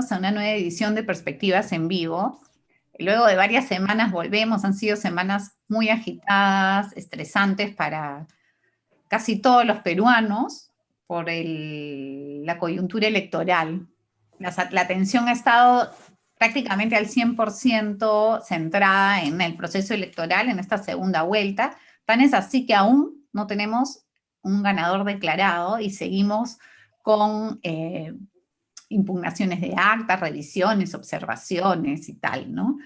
bienvenidos a una nueva edición de Perspectivas en Vivo. Luego de varias semanas volvemos, han sido semanas muy agitadas, estresantes para casi todos los peruanos por la coyuntura electoral. La atención ha estado prácticamente al 100% centrada en el proceso electoral, en esta segunda vuelta. Tan es así que aún no tenemos un ganador declarado y seguimos con impugnaciones de actas, revisiones, observaciones y tal, ¿no?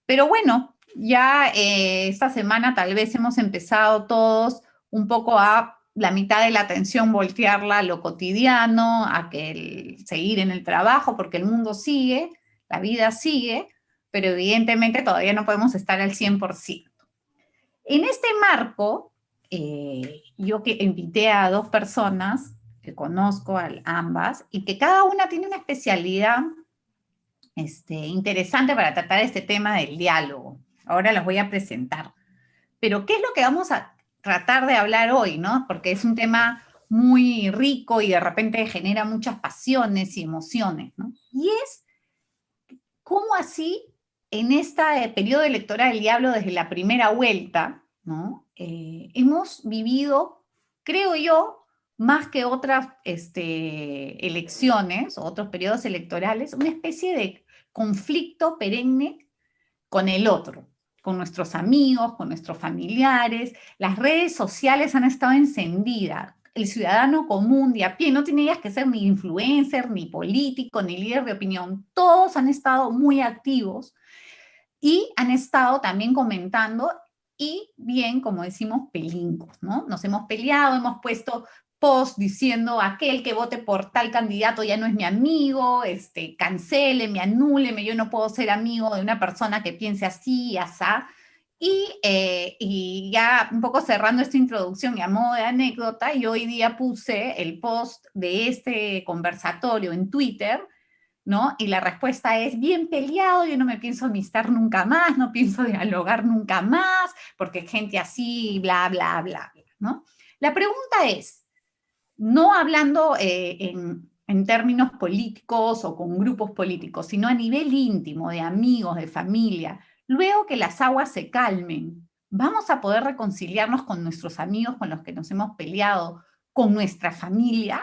Pero bueno, ya esta semana tal vez hemos empezado todos un poco a la mitad de la atención voltearla a lo cotidiano, a que seguir en el trabajo, porque el mundo sigue, la vida sigue, pero evidentemente todavía no podemos estar al 100%. En este marco, yo que invité a dos personas que conozco a ambas y que cada una tiene una especialidad interesante para tratar este tema del diálogo. Ahora los voy a presentar. Pero ¿qué es lo que vamos a tratar de hablar hoy, no? Porque es un tema muy rico y de repente genera muchas pasiones y emociones, ¿no? Y es cómo así en este periodo electoral, y hablo desde la primera vuelta, ¿no? Hemos vivido, creo yo, más que otras elecciones o otros periodos electorales, una especie de conflicto perenne con el otro, con nuestros amigos, con nuestros familiares. Las redes sociales han estado encendidas. El ciudadano común de a pie no tiene que ser ni influencer, ni político, ni líder de opinión. Todos han estado muy activos y han estado también comentando y bien, como decimos, pelincos, ¿no? Nos hemos peleado, hemos puesto post diciendo aquel que vote por tal candidato ya no es mi amigo, cancéleme, anúleme, yo no puedo ser amigo de una persona que piense así y asá. Y ya un poco cerrando esta introducción y a modo de anécdota, yo hoy día puse el post de este conversatorio en Twitter, ¿no? Y la respuesta es bien peleado, yo no me pienso amistar nunca más, no pienso dialogar nunca más, porque gente así, bla, bla, bla, bla, ¿no? La pregunta es, no hablando en términos políticos o con grupos políticos, sino a nivel íntimo, de amigos, de familia, luego que las aguas se calmen, ¿vamos a poder reconciliarnos con nuestros amigos con los que nos hemos peleado, con nuestra familia?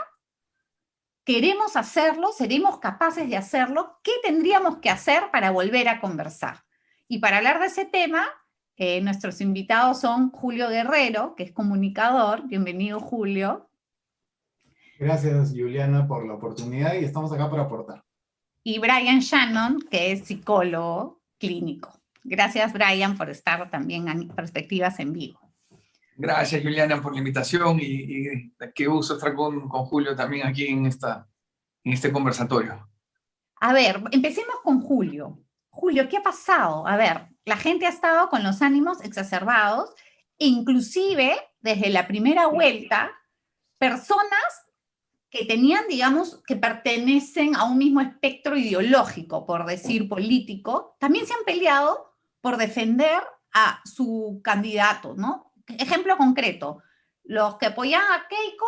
¿Queremos hacerlo? ¿Seremos capaces de hacerlo? ¿Qué tendríamos que hacer para volver a conversar? Y para hablar de ese tema, nuestros invitados son Julio Guerrero, que es comunicador. Bienvenido, Julio. Gracias, Juliana, por la oportunidad y estamos acá para aportar. Y Brian Shannon, que es psicólogo clínico. Gracias, Brian, por estar también en Perspectivas en Vivo. Gracias, Juliana, por la invitación y qué gusto estar con Julio también aquí en este conversatorio. A ver, empecemos con Julio. Julio, ¿qué ha pasado? A ver, la gente ha estado con los ánimos exacerbados, e inclusive desde la primera vuelta, personas que tenían, digamos, que pertenecen a un mismo espectro ideológico, por decir político, también se han peleado por defender a su candidato, ¿no? Ejemplo concreto, los que apoyaban a Keiko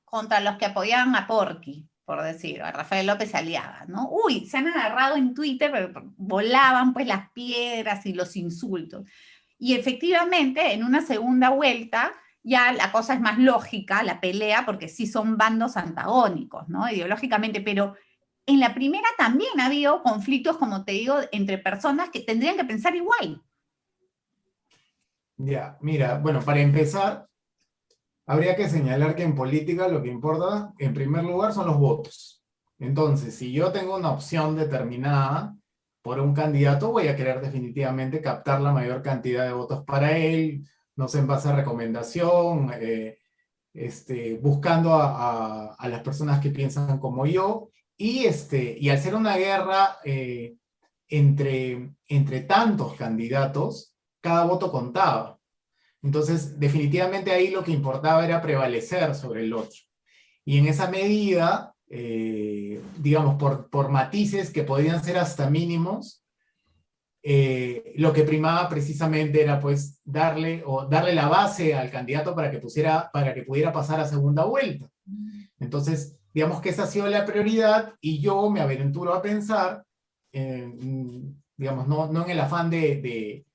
contra los que apoyaban a Porky, por decir, a Rafael López Aliaga, ¿no? Uy, se han agarrado en Twitter, volaban pues las piedras y los insultos. Y efectivamente, en una segunda vuelta, ya la cosa es más lógica, la pelea, porque sí son bandos antagónicos, ¿no? Ideológicamente, pero en la primera también ha habido conflictos, como te digo, entre personas que tendrían que pensar igual. Ya, mira, bueno, para empezar, habría que señalar que en política lo que importa, en primer lugar, son los votos. Entonces, si yo tengo una opción determinada por un candidato, voy a querer definitivamente captar la mayor cantidad de votos para él, no sé, en base a recomendación, buscando a las personas que piensan como yo, y al ser una guerra entre tantos candidatos, cada voto contaba. Entonces, definitivamente ahí lo que importaba era prevalecer sobre el otro. Y en esa medida, digamos, por matices que podían ser hasta mínimos, lo que primaba precisamente era pues darle la base al candidato para que pudiera pasar a segunda vuelta. Entonces, digamos que esa ha sido la prioridad, y yo me aventuro a pensar, digamos, no en el afán de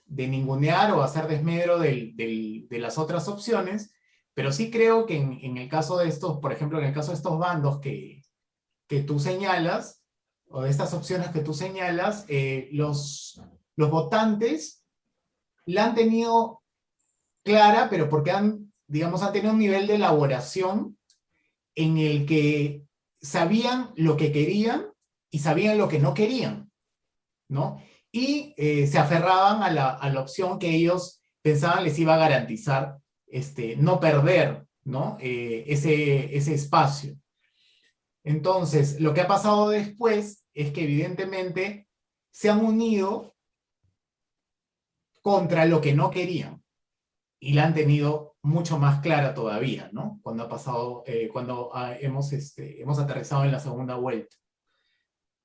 ningunear o hacer desmedro de las otras opciones, pero sí creo que en el caso de estos, por ejemplo, en el caso de estos bandos que tú señalas, o de estas opciones que tú señalas, los votantes la han tenido clara, pero porque digamos, han tenido un nivel de elaboración en el que sabían lo que querían y sabían lo que no querían, ¿no? Y se aferraban a la opción que ellos pensaban les iba a garantizar no perder, ¿no? Ese espacio. Entonces, lo que ha pasado después es que evidentemente se han unido contra lo que no querían y la han tenido mucho más clara todavía, ¿no? Cuando ha pasado, cuando hemos aterrizado en la segunda vuelta,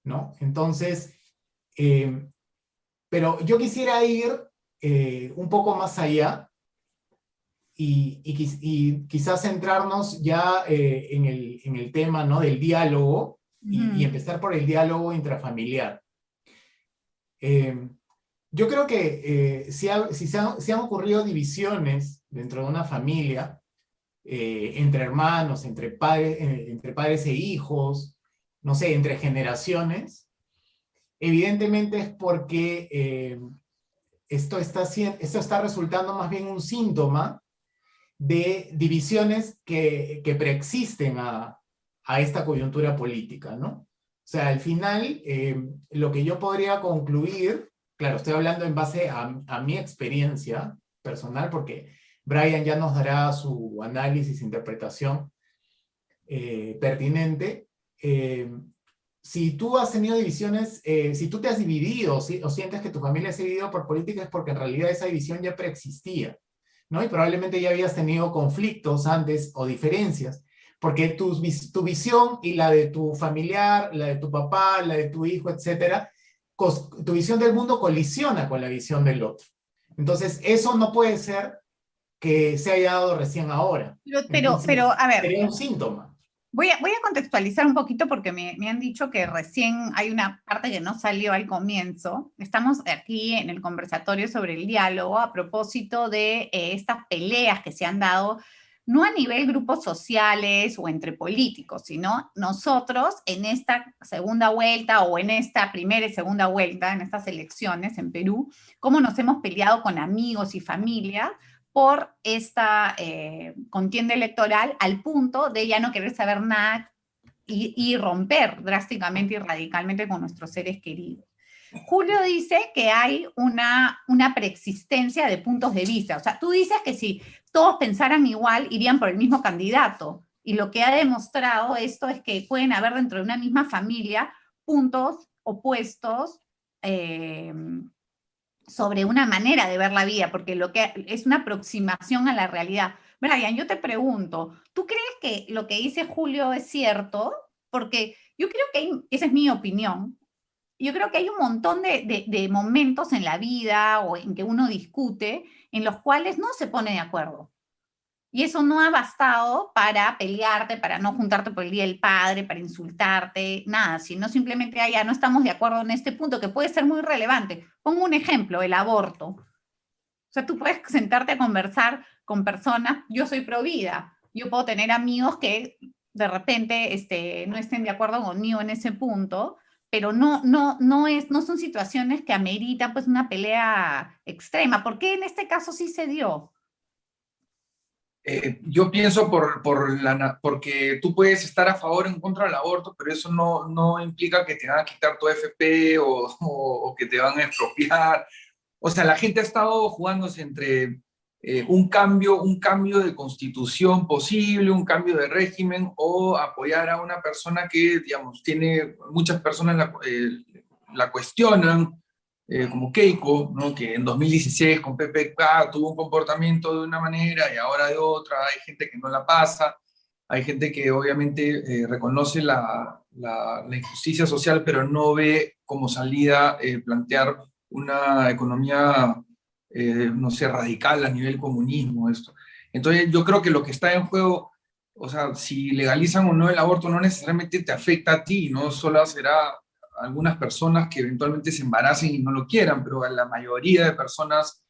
¿no? Entonces, pero yo quisiera ir un poco más allá y quizás centrarnos ya en el tema, ¿no? Del diálogo y empezar por el diálogo intrafamiliar. Yo creo que si han ocurrido divisiones dentro de una familia, entre hermanos, entre padres e hijos, no sé, entre generaciones, evidentemente es porque esto está resultando más bien un síntoma de divisiones que preexisten a esta coyuntura política, ¿no? O sea, al final, lo que yo podría concluir, claro, estoy hablando en base a mi experiencia personal, porque Brian ya nos dará su análisis, interpretación pertinente. Si tú has tenido divisiones, si tú te has dividido o sientes que tu familia se ha dividido por política, es porque en realidad esa división ya preexistía, ¿no? Y probablemente ya habías tenido conflictos antes o diferencias, porque tu visión y la de tu familiar, la de tu papá, la de tu hijo, etcétera, tu visión del mundo colisiona con la visión del otro. Entonces, eso no puede ser que se haya dado recién ahora. Pero a ver, sería un síntoma. Voy a contextualizar un poquito porque me han dicho que recién hay una parte que no salió al comienzo. Estamos aquí en el conversatorio sobre el diálogo a propósito de estas peleas que se han dado, no a nivel grupos sociales o entre políticos, sino nosotros en esta segunda vuelta o en esta primera y segunda vuelta, en estas elecciones en Perú, cómo nos hemos peleado con amigos y familia por esta contienda electoral al punto de ya no querer saber nada y romper drásticamente y radicalmente con nuestros seres queridos. Julio dice que hay una preexistencia de puntos de vista. O sea, tú dices que si todos pensaran igual, irían por el mismo candidato. Y lo que ha demostrado esto es que pueden haber dentro de una misma familia puntos opuestos sobre una manera de ver la vida, porque lo que es una aproximación a la realidad. Brian, yo te pregunto, ¿tú crees que lo que dice Julio es cierto? Porque yo creo que esa es mi opinión. Yo creo que hay un montón de momentos en la vida o en que uno discute en los cuales no se pone de acuerdo. Y eso no ha bastado para pelearte, para no juntarte por el Día del Padre, para insultarte, nada, sino simplemente ya no estamos de acuerdo en este punto que puede ser muy relevante. Pongo un ejemplo, el aborto. O sea, tú puedes sentarte a conversar con personas, yo soy pro vida, yo puedo tener amigos que de repente no estén de acuerdo conmigo en ese punto, pero no son situaciones que ameritan pues una pelea extrema. ¿Por qué en este caso sí se dio? Yo pienso porque tú puedes estar a favor o en contra del aborto, pero eso no implica que te van a quitar tu AFP o que te van a expropiar. O sea, la gente ha estado jugándose entre un cambio de constitución posible, un cambio de régimen o apoyar a una persona que, digamos, muchas personas la cuestionan, como Keiko, ¿no? Que en 2016 con PPK tuvo un comportamiento de una manera y ahora de otra. Hay gente que no la pasa, hay gente que obviamente reconoce la injusticia social, pero no ve como salida plantear una economía, no sé, radical a nivel comunismo. Esto. Entonces yo creo que lo que está en juego o sea, si legalizan o no el aborto no necesariamente te afecta a ti, no solo será a algunas personas que eventualmente se embaracen y no lo quieran, pero a la mayoría de personas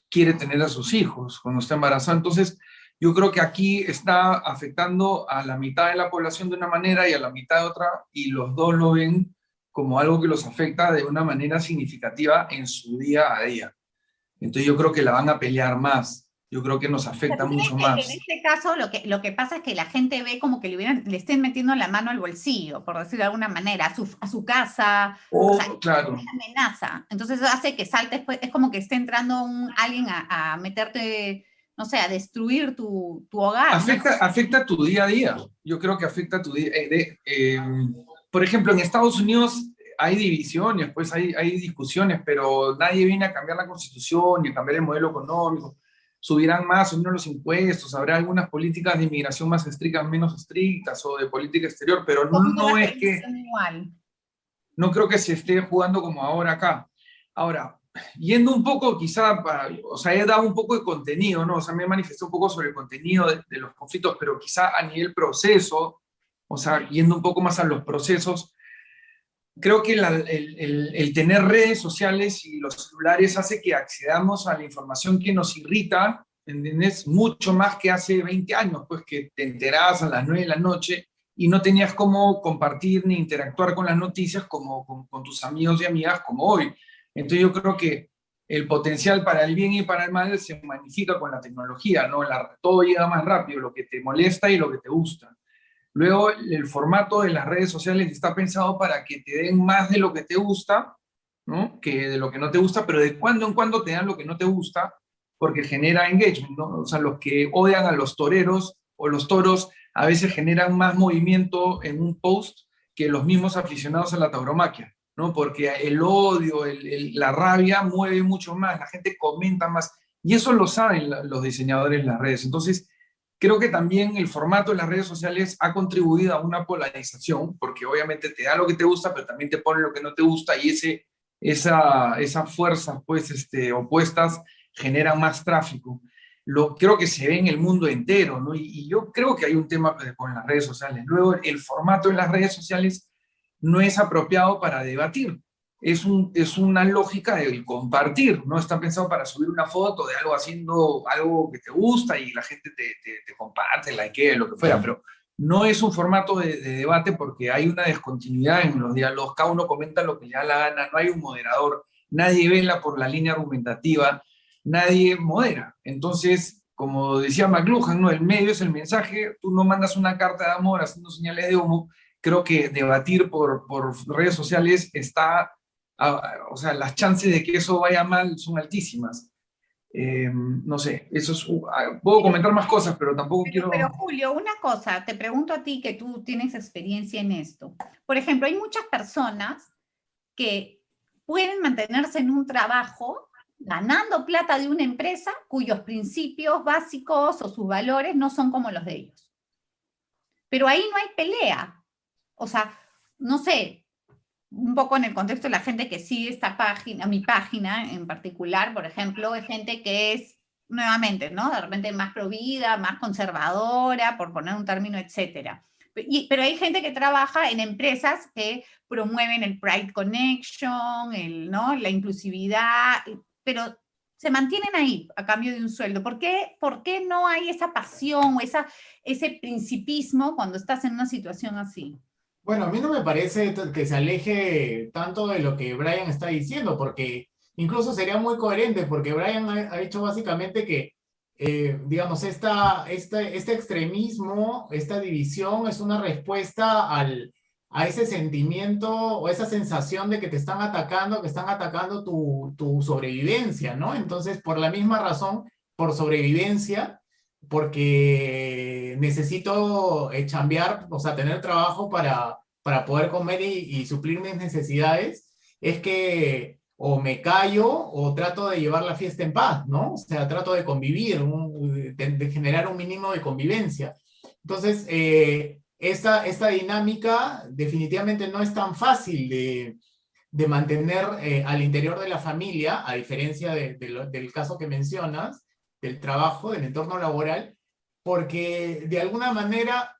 quiere tener a sus hijos cuando está embarazada. Entonces, yo creo que aquí está afectando a la mitad de la población de una manera y a la mitad de otra, y los dos lo ven como algo que los afecta de una manera significativa en su día a día. Entonces yo creo que la van a pelear más. Yo creo que nos sea, afecta ¿tú crees mucho que en más. este caso lo que pasa es que la gente ve como que le estén metiendo la mano al bolsillo, por decirlo de alguna manera, a su casa, o sea, Oh, claro. una amenaza? Entonces eso hace que saltes, pues, es como que esté entrando alguien a meterte, no sé, a destruir tu hogar, ¿no? Afecta tu día a día. Yo creo que afecta tu día. Por ejemplo, en Estados Unidos hay divisiones, pues hay discusiones, pero nadie viene a cambiar la constitución ni a cambiar el modelo económico. Subirán más o menos los impuestos, habrá algunas políticas de inmigración más estrictas, menos estrictas, o de política exterior, pero Todo el mundo va no a es seguir que, siendo igual. no creo que se esté jugando como ahora acá. Ahora, yendo un poco, quizá, o sea, he dado un poco de contenido, ¿no? O sea, me he manifestado un poco sobre el contenido de los conflictos, pero quizá a nivel proceso, o sea, yendo un poco más a los procesos, creo que el tener redes sociales y los celulares hace que accedamos a la información que nos irrita, ¿entendés? Mucho más que hace 20 años, pues que te enterabas a las 9 de la noche y no tenías cómo compartir ni interactuar con las noticias como con tus amigos y amigas como hoy. Entonces yo creo que el potencial para el bien y para el mal se magnifica con la tecnología, ¿no? Todo llega más rápido, lo que te molesta y lo que te gusta. Luego, el formato de las redes sociales está pensado para que te den más de lo que te gusta, ¿no? Que de lo que no te gusta, pero de cuando en cuando te dan lo que no te gusta, porque genera engagement, ¿no? O sea, los que odian a los toreros o los toros a veces generan más movimiento en un post que los mismos aficionados a la tauromaquia, ¿no? Porque el odio, la rabia mueve mucho más, la gente comenta más, y eso lo saben los diseñadores en las redes. Entonces, creo que también el formato de las redes sociales ha contribuido a una polarización, porque obviamente te da lo que te gusta, pero también te pone lo que no te gusta, y esas fuerzas pues, opuestas generan más tráfico. Creo que se ve en el mundo entero, ¿no? Y yo creo que hay un tema con las redes sociales. Luego, el formato de las redes sociales no es apropiado para debatir. Es una lógica del compartir, no está pensado para subir una foto de algo haciendo algo que te gusta y la gente te comparte, likea, lo que fuera, pero no es un formato de debate porque hay una descontinuidad en los diálogos, cada uno comenta lo que le da la gana, no hay un moderador, nadie vela por la línea argumentativa, nadie modera. Entonces, como decía McLuhan, ¿no? El medio es el mensaje, tú no mandas una carta de amor haciendo señales de humo. Creo que debatir por redes sociales está, o sea, las chances de que eso vaya mal son altísimas. No sé, eso es, puedo Pero, comentar más cosas, pero tampoco pero, quiero... Julio, una cosa, te pregunto a ti que tú tienes experiencia en esto. Por ejemplo, hay muchas personas que pueden mantenerse en un trabajo ganando plata de una empresa cuyos principios básicos o sus valores no son como los de ellos. Pero ahí no hay pelea. O sea, no sé, un poco en el contexto de la gente que sigue esta página, mi página en particular, por ejemplo, es gente que es, nuevamente, ¿no? De repente más provida, más conservadora, por poner un término, etcétera. Pero hay gente que trabaja en empresas que promueven el Pride Connection, ¿no? La inclusividad, pero se mantienen ahí a cambio de un sueldo. ¿Por qué no hay esa pasión o ese principismo cuando estás en una situación así? Bueno, a mí no me parece que se aleje tanto de lo que Brian está diciendo, porque incluso sería muy coherente, porque Brian ha dicho básicamente que, digamos, este extremismo, esta división es una respuesta a ese sentimiento o esa sensación de que te están atacando, que están atacando tu sobrevivencia, ¿no? Entonces, por la misma razón, por sobrevivencia porque necesito chambear, o sea, tener trabajo para poder comer y suplir mis necesidades, es que o me callo o trato de llevar la fiesta en paz, ¿no? O sea, trato de convivir, de generar un mínimo de convivencia. Entonces, esta dinámica definitivamente no es tan fácil de mantener al interior de la familia, a diferencia del caso que mencionas, del trabajo, del entorno laboral, porque de alguna manera,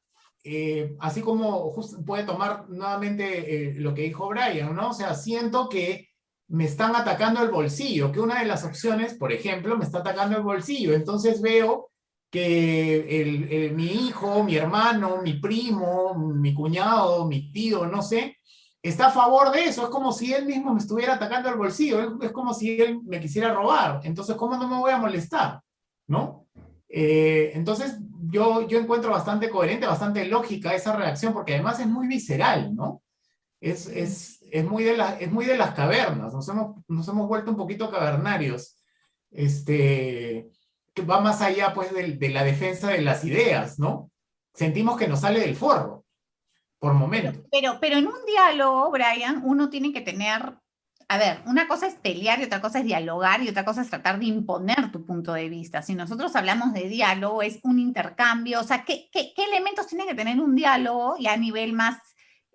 así como puede tomar nuevamente lo que dijo Brian, ¿no? O sea, siento que me están atacando el bolsillo, que una de las opciones, por ejemplo, me está atacando el bolsillo. Entonces veo que mi hijo, mi hermano, mi primo, mi cuñado, mi tío, no sé, está a favor de eso. Es como si él mismo me estuviera atacando el bolsillo, es como si él me quisiera robar. Entonces, ¿cómo no me voy a molestar? ¿No? Entonces, yo encuentro bastante coherente, bastante lógica esa reacción, porque además es muy visceral, ¿no? Es muy es muy de las cavernas, nos hemos vuelto un poquito cavernarios, que va más allá pues de la defensa de las ideas, ¿no? Sentimos que nos sale del forro, por momentos. Pero en un diálogo, Brian, uno tiene que tener, a ver, una cosa es pelear y otra cosa es dialogar y otra cosa es tratar de imponer tu punto de vista. Si nosotros hablamos de diálogo, es un intercambio, o sea, ¿qué elementos tiene que tener un diálogo y a nivel más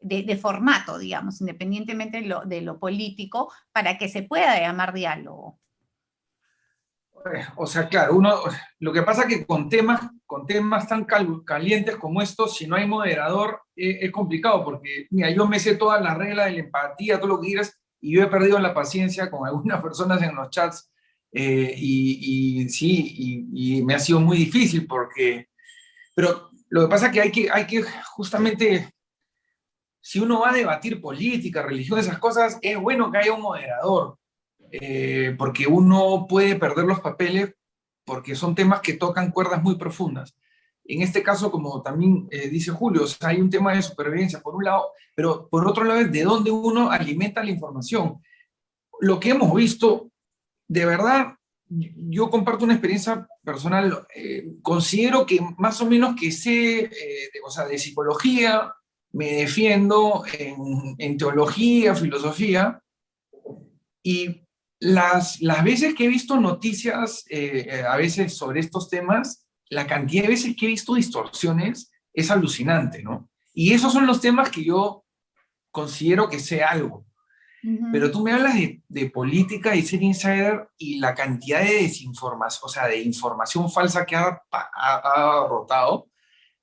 de formato, digamos, independientemente de lo político, para que se pueda llamar diálogo? O sea, claro, lo que pasa es que con temas tan calientes como estos, si no hay moderador, es complicado, porque mira, yo me sé todas las reglas de la empatía, todo lo que quieras, y yo he perdido la paciencia con algunas personas en los chats, y sí, y me ha sido muy difícil, pero lo que pasa es que hay que justamente, si uno va a debatir política, religión, esas cosas, es bueno que haya un moderador, porque uno puede perder los papeles porque son temas que tocan cuerdas muy profundas. En este caso, como también dice Julio, o sea, hay un tema de supervivencia por un lado, pero por otro lado es de dónde uno alimenta la información. Lo que hemos visto, de verdad, yo comparto una experiencia personal, considero que más o menos que sé, o sea, de psicología, me defiendo en teología, filosofía, y las veces que he visto noticias, a veces sobre estos temas, la cantidad de veces que he visto distorsiones es alucinante, ¿no? Y esos son los temas que yo considero que sé algo. Pero tú me hablas de política y ser insider y la cantidad de desinformación, o sea, de información falsa que ha rotado,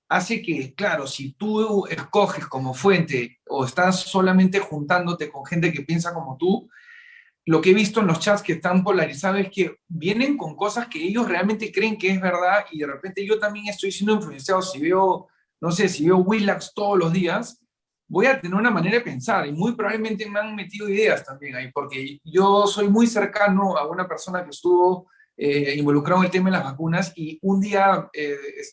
hace que, claro, si tú escoges como fuente o estás solamente juntándote con gente que piensa como tú, lo que he visto en los chats que están polarizados es que vienen con cosas que ellos realmente creen que es verdad y de repente yo también estoy siendo influenciado. Si veo, no sé, si veo Willax todos los días, voy a tener una manera de pensar y muy probablemente me han metido ideas también ahí, porque yo soy muy cercano a una persona que estuvo involucrado en el tema de las vacunas y un día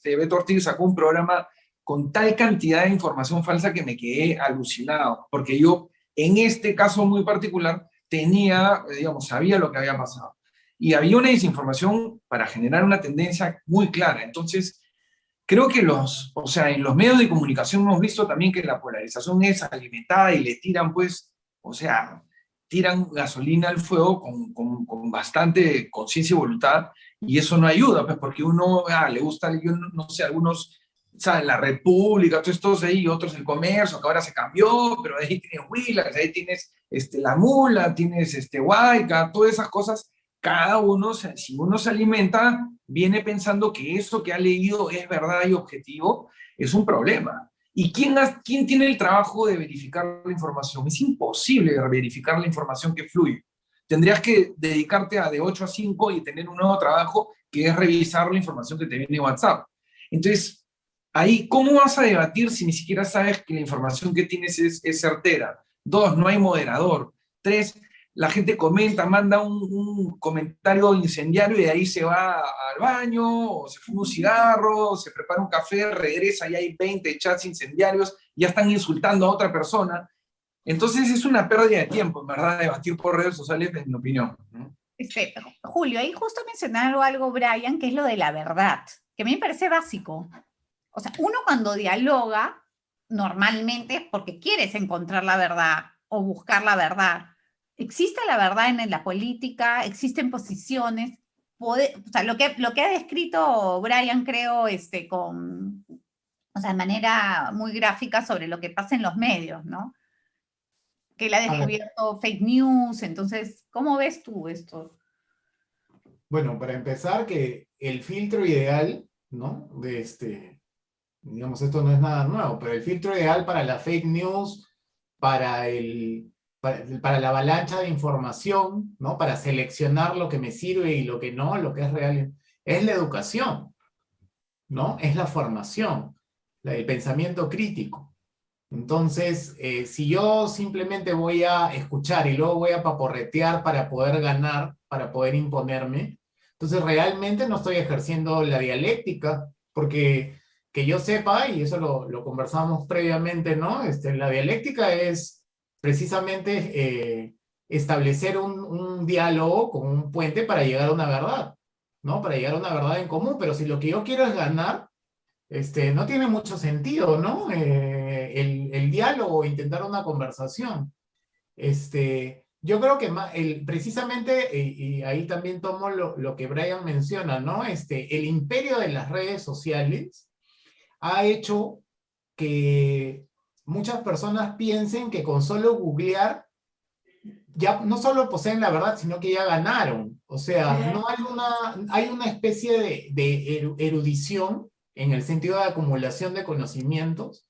Beto Ortiz sacó un programa con tal cantidad de información falsa que me quedé alucinado, porque yo en este caso muy particular tenía, digamos, sabía lo que había pasado. Y había una desinformación para generar una tendencia muy clara. Entonces, creo que o sea, en los medios de comunicación hemos visto también que la polarización es alimentada y le tiran, pues, o sea, tiran gasolina al fuego con bastante conciencia y voluntad, y eso no ayuda, pues, porque uno le gusta, yo no sé, algunos, ¿sabes? La República, todos estos ahí, otros el comercio, que ahora se cambió, pero ahí tienes Willax, ahí tienes La Mula, tienes Huayca, todas esas cosas, cada uno, si uno se alimenta, viene pensando que eso que ha leído es verdad y objetivo, es un problema. ¿Y quién tiene el trabajo de verificar la información? Es imposible verificar la información que fluye. Tendrías que dedicarte a de 8 a 5 y tener un nuevo trabajo que es revisar la información que te viene en WhatsApp. Entonces, ahí, ¿cómo vas a debatir si ni siquiera sabes que la información que tienes es certera? Dos, no hay moderador. Tres, la gente comenta, manda un comentario incendiario y de ahí se va al baño, o se fuma un cigarro, o se prepara un café, regresa y hay 20 chats incendiarios, ya están insultando a otra persona. Entonces es una pérdida de tiempo, en verdad, debatir por redes sociales, en mi opinión, ¿no? Julio, ahí justo mencionaron algo, Brian, que es lo de la verdad, que a mí me parece básico. O sea, uno cuando dialoga, normalmente es porque quieres encontrar la verdad o buscar la verdad. Existe la verdad en la política, existen posiciones. O sea, lo que ha descrito Brian, creo, o sea, de manera muy gráfica sobre lo que pasa en los medios, ¿no? Que él ha A ver, descubierto fake news. Entonces, ¿cómo ves tú esto? bueno, para empezar, que el filtro ideal ¿no? Digamos, esto no es nada nuevo, pero el filtro ideal para la fake news, para para la avalancha de información, ¿no? Para seleccionar lo que me sirve y lo que no, lo que es real, es la educación, ¿no? Es la formación, el pensamiento crítico. Entonces, si yo simplemente voy a escuchar y luego voy a paporretear para poder ganar, para poder imponerme, entonces realmente no estoy ejerciendo la dialéctica, porque que yo sepa, y eso lo conversamos previamente, ¿no? La dialéctica es precisamente establecer un diálogo con un puente para llegar a una verdad, ¿no? Para llegar a una verdad en común, pero si lo que yo quiero es ganar, no tiene mucho sentido, ¿no? El diálogo, intentar una conversación. Yo creo que precisamente, y ahí también tomo lo que Brian menciona, ¿no? El imperio de las redes sociales ha hecho que muchas personas piensen que con solo googlear ya no solo poseen la verdad, sino que ya ganaron. O sea, no hay una especie de erudición en el sentido de acumulación de conocimientos,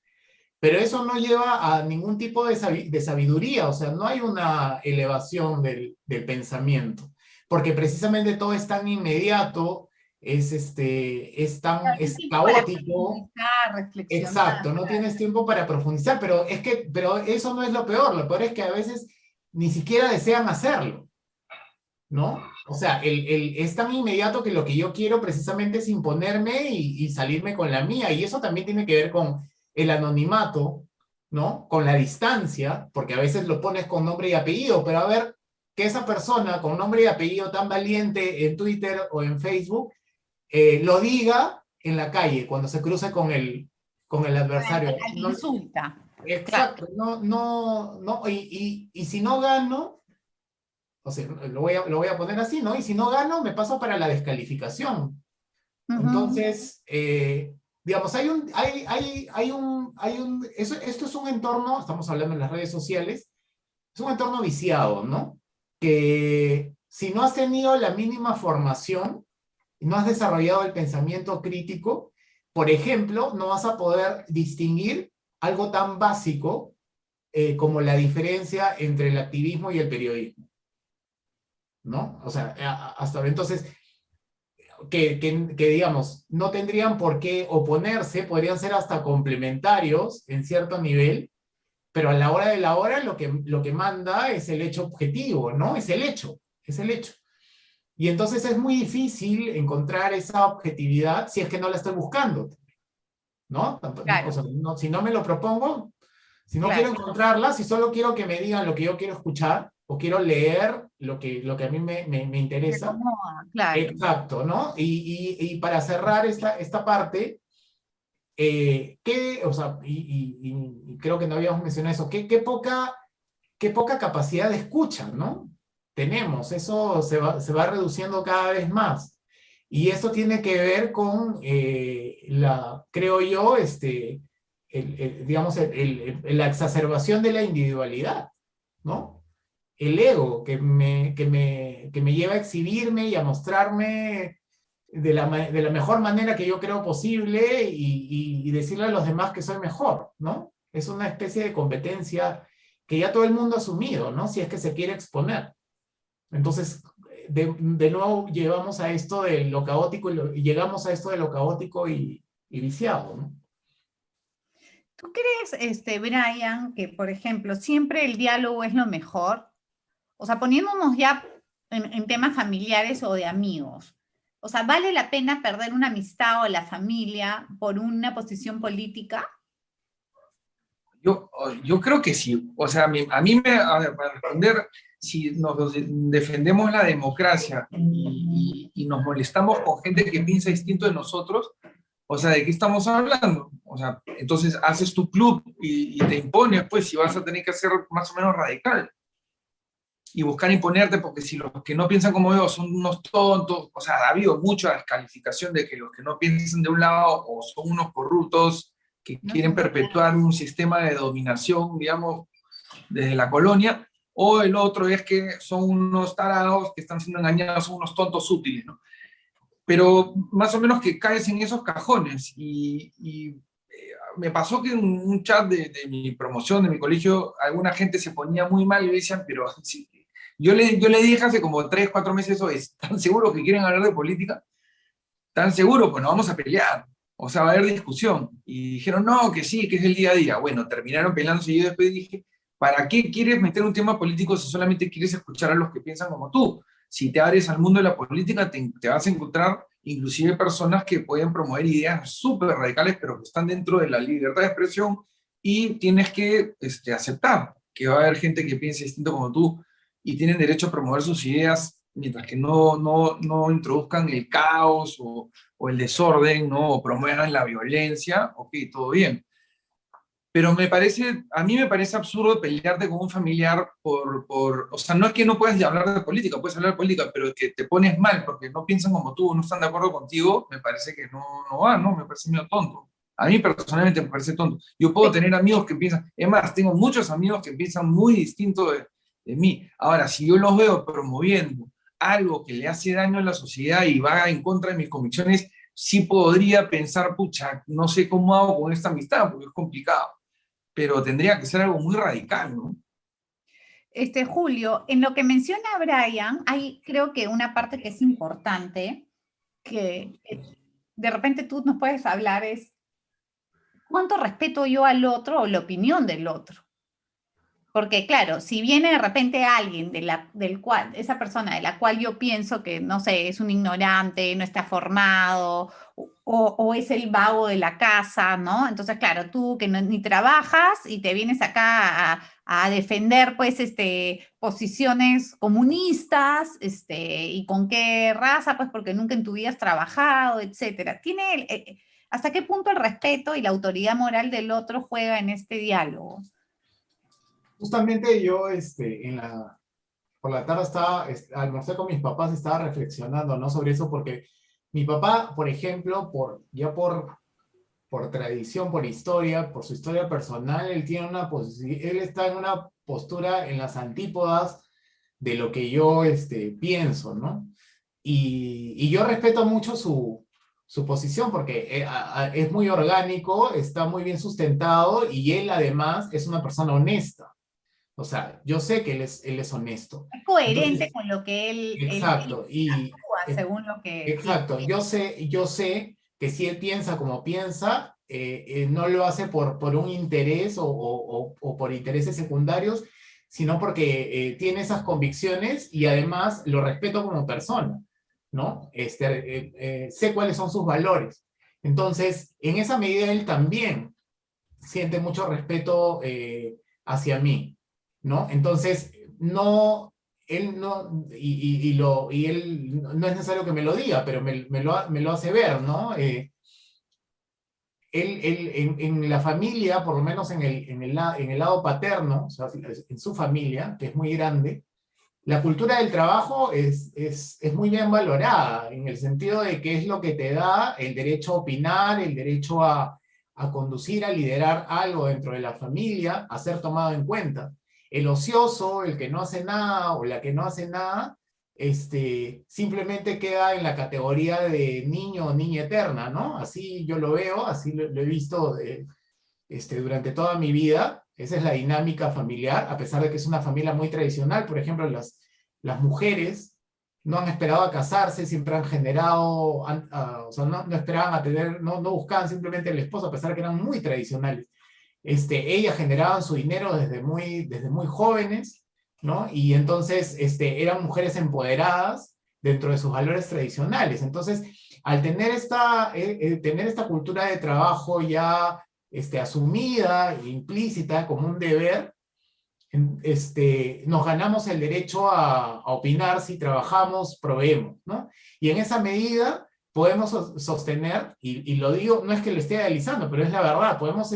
pero eso no lleva a ningún tipo de sabiduría, o sea, no hay una elevación del pensamiento, porque precisamente todo es tan inmediato, Claro, no hay es tiempo para caótico. profundizar, reflexionar. Exacto, no tienes tiempo para profundizar, pero eso no es lo peor es que a veces ni siquiera desean hacerlo, ¿no? O sea, es tan inmediato que lo que yo quiero precisamente es imponerme y salirme con la mía, y eso también tiene que ver con el anonimato, ¿no? Con la distancia, porque a veces lo pones con nombre y apellido, pero a ver, que esa persona con nombre y apellido tan valiente en Twitter o en Facebook, lo diga en la calle, cuando se cruce con el adversario. Al insulta. Claro. Exacto, no, y si no gano, o sea, lo voy a poner así, ¿no? Y si no gano, me paso para la descalificación. Entonces, digamos, esto es un entorno, estamos hablando en las redes sociales, es un entorno viciado, ¿no? Que si no has tenido la mínima formación, no has desarrollado el pensamiento crítico, por ejemplo, no vas a poder distinguir algo tan básico como la diferencia entre el activismo y el periodismo, ¿no? O sea, hasta entonces, que digamos, no tendrían por qué oponerse, podrían ser hasta complementarios en cierto nivel, pero a la hora de la hora lo que manda es el hecho objetivo, ¿no? Es el hecho, es el hecho. Y entonces es muy difícil encontrar esa objetividad si es que no la estoy buscando, ¿no? Claro. O sea, si no me lo propongo, si no Claro. quiero encontrarla, si solo quiero que me digan lo que yo quiero escuchar, o quiero leer lo que a mí me interesa. Se acomoda, claro. Exacto, ¿no? Y para cerrar esta parte, o sea, y creo que no habíamos mencionado eso, qué poca capacidad de escucha, ¿no? Tenemos, eso se va reduciendo cada vez más. Y esto tiene que ver con, creo yo, digamos, la exacerbación de la individualidad, ¿no? El ego que me lleva a exhibirme y a mostrarme de la mejor manera que yo creo posible y decirle a los demás que soy mejor, ¿no? Es una especie de competencia que ya todo el mundo ha asumido, ¿no? Si es que se quiere exponer. Entonces, de nuevo llevamos a esto de lo caótico y llegamos a esto de lo caótico y viciado, ¿no? ¿Tú crees, Brian, que, por ejemplo, siempre el diálogo es lo mejor? O sea, poniéndonos ya en temas familiares o de amigos. O sea, ¿vale la pena perder una amistad o la familia por una posición política? Yo creo que sí. O sea, a ver, para responder, si nos defendemos la democracia y nos molestamos con gente que piensa distinto de nosotros, o sea, ¿de qué estamos hablando? O sea, entonces haces tu club y te impones, pues, si vas a tener que ser más o menos radical y buscar imponerte, porque si los que no piensan como yo son unos tontos, o sea, ha habido mucha descalificación de que los que no piensan de un lado o son unos corruptos que No quieren perpetuar un sistema de dominación, digamos, desde la colonia, o el otro es que son unos tarados que están siendo engañados, son unos tontos útiles, ¿no? pero más o menos que caes en esos cajones. Me pasó que en un chat de mi promoción, de mi colegio, alguna gente se ponía muy mal y me decían, pero sí, yo le dije hace como 3, 4 meses eso, ¿están seguros que quieren hablar de política? ¿Están seguros? Pues nos vamos a pelear. O sea, va a haber discusión. Y dijeron, no, que sí, que es el día a día. Bueno, terminaron peleándose y yo después dije, ¿para qué quieres meter un tema político si solamente quieres escuchar a los que piensan como tú? Si te abres al mundo de la política, te vas a encontrar inclusive personas que pueden promover ideas súper radicales, pero que están dentro de la libertad de expresión y tienes que aceptar que va a haber gente que piense distinto como tú y tienen derecho a promover sus ideas mientras que no introduzcan el caos o el desorden, ¿no? O promuevan la violencia, ok, todo bien. Pero a mí me parece absurdo pelearte con un familiar o sea, no es que no puedas hablar de política, puedes hablar de política, pero que te pones mal porque no piensan como tú, no están de acuerdo contigo, me parece que no va, ¿no? Me parece medio tonto. A mí personalmente me parece tonto. Yo puedo tener amigos que piensan, es más, tengo muchos amigos que piensan muy distinto de mí. Ahora, si yo los veo promoviendo algo que le hace daño a la sociedad y va en contra de mis convicciones, sí podría pensar, pucha, no sé cómo hago con esta amistad, porque es complicado, pero tendría que ser algo muy radical, ¿no? Julio, en lo que menciona Brian, hay creo que una parte que es importante, que de repente tú nos puedes hablar es, ¿cuánto respeto yo al otro o la opinión del otro? Porque claro, si viene de repente alguien esa persona de la cual yo pienso que, no sé, es un ignorante, no está formado, o es el vago de la casa, ¿no? Entonces, claro, tú que ni trabajas y te vienes acá a defender, pues, posiciones comunistas, y con qué raza, pues, porque nunca en tu vida has trabajado, etcétera. ¿Hasta qué punto el respeto y la autoridad moral del otro juega en este diálogo? Justamente yo, por la tarde almorcé con mis papás, estaba reflexionando, ¿no? Sobre eso, porque mi papá, por ejemplo, por tradición, por historia, por su historia personal, él está en una postura en las antípodas de lo que yo, pienso, ¿no? Y yo respeto mucho su posición porque es muy orgánico, está muy bien sustentado y él además es una persona honesta. O sea, yo sé que él es honesto. Es coherente Entonces, con lo que él exacto, actúa según lo que exacto. dice. Yo sé que si él piensa como piensa, no lo hace por un interés o por intereses secundarios, sino porque tiene esas convicciones y además lo respeto como persona, ¿no? Sé cuáles son sus valores. Entonces, en esa medida él también siente mucho respeto hacia mí, ¿no? Entonces, no, él no, y él no es necesario que me lo diga, pero me lo hace ver, ¿no? En la familia, por lo menos en el lado paterno, o sea, en su familia, que es muy grande, la cultura del trabajo es muy bien valorada, en el sentido de que es lo que te da el derecho a opinar, el derecho a conducir, a liderar algo dentro de la familia, a ser tomado en cuenta. El ocioso, el que no hace nada o la que no hace nada, simplemente queda en la categoría de niño o niña eterna, ¿no? Así yo lo veo, así lo he visto durante toda mi vida. Esa es la dinámica familiar, a pesar de que es una familia muy tradicional. Por ejemplo, las mujeres no han esperado a casarse, siempre han generado, o sea, no esperaban a tener, no buscaban simplemente el esposo, a pesar de que eran muy tradicionales. Ellas generaban su dinero desde muy jóvenes, ¿no? Y entonces eran mujeres empoderadas dentro de sus valores tradicionales. Entonces, al tener esta cultura de trabajo ya asumida, implícita, como un deber, nos ganamos el derecho a opinar si trabajamos, proveemos, ¿no? Y en esa medida podemos sostener, y lo digo, no es que lo esté idealizando, pero es la verdad, podemos